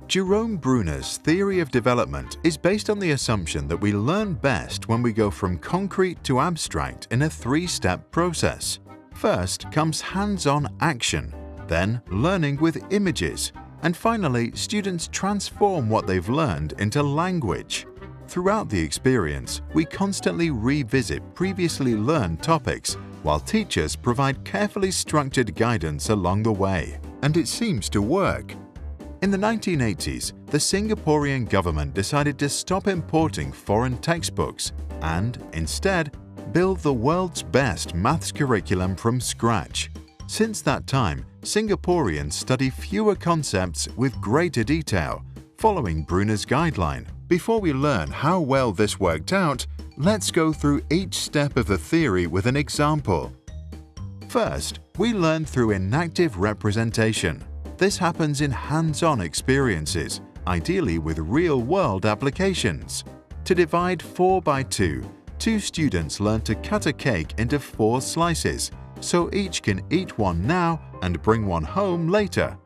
Jerome Bruner's theory of development is based on the assumption that we learn best when we go from concrete to abstract in a three-step process. First comes hands-on action, then learning with images, and finally, students transform what they've learned into language. Throughout the experience, we constantly revisit previously learned topics, while teachers provide carefully structured guidance along the way. And it seems to work. In the 1980s, the Singaporean government decided to stop importing foreign textbooks and, instead, build the world's best maths curriculum from scratch. Since that time, Singaporeans study fewer concepts with greater detail, following Bruner's guideline. Before we learn how well this worked out, let's go through each step of the theory with an example. First, we learn through enactive representation. This happens in hands-on experiences, ideally with real-world applications. To divide 4 by 2, two students learn to cut a cake into 4 slices, so each can eat one now and bring one home later.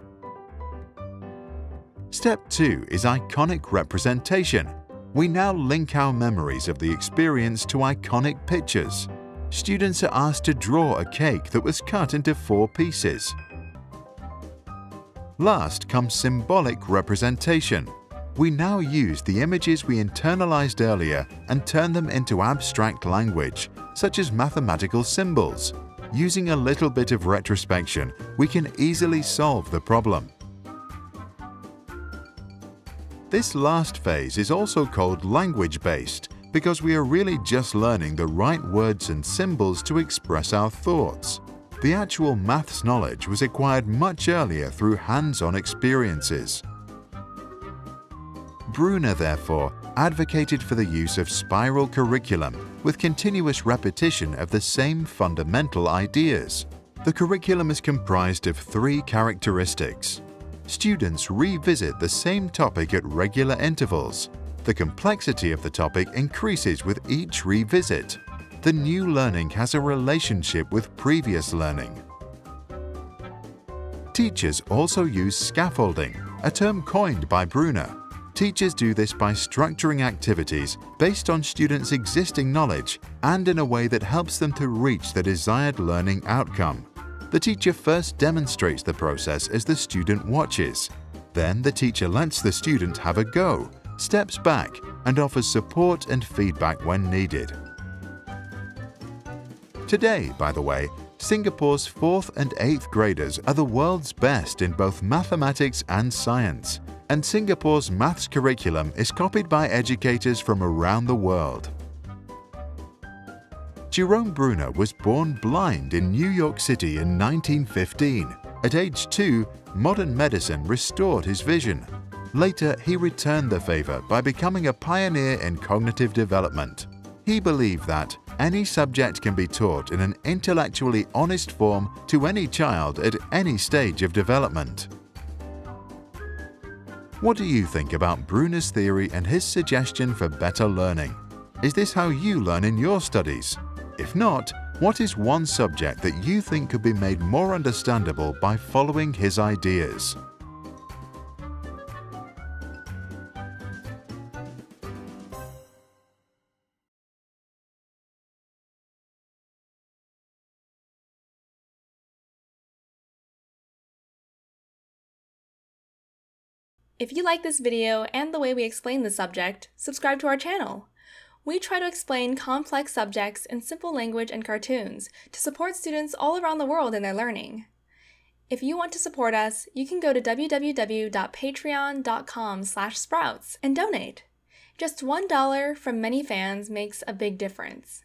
Step 2 is iconic representation. We now link our memories of the experience to iconic pictures. Students are asked to draw a cake that was cut into 4 pieces. Last comes symbolic representation. We now use the images we internalized earlier and turn them into abstract language, such as mathematical symbols. Using a little bit of retrospection, we can easily solve the problem. This last phase is also called language-based because we are really just learning the right words and symbols to express our thoughts. The actual maths knowledge was acquired much earlier through hands-on experiences. Bruner, therefore, advocated for the use of spiral curriculum with continuous repetition of the same fundamental ideas. The curriculum is comprised of 3 characteristics. Students revisit the same topic at regular intervals. The complexity of the topic increases with each revisit. The new learning has a relationship with previous learning. Teachers also use scaffolding, a term coined by Bruner. Teachers do this by structuring activities based on students' existing knowledge and in a way that helps them to reach the desired learning outcome. The teacher first demonstrates the process as the student watches. Then the teacher lets the student have a go, steps back, and offers support and feedback when needed. Today, by the way, Singapore's 4th and 8th graders are the world's best in both mathematics and science, and Singapore's maths curriculum is copied by educators from around the world. Jerome Bruner was born blind in New York City in 1915. At age 2, modern medicine restored his vision. Later, he returned the favor by becoming a pioneer in cognitive development. He believed that any subject can be taught in an intellectually honest form to any child at any stage of development. What do you think about Bruner's theory and his suggestion for better learning? Is this how you learn in your studies? If not, what is one subject that you think could be made more understandable by following his ideas? If you like this video and the way we explain the subject, subscribe to our channel. We try to explain complex subjects in simple language and cartoons to support students all around the world in their learning. If you want to support us, you can go to www.patreon.com/sprouts and donate. Just $1 from many fans makes a big difference.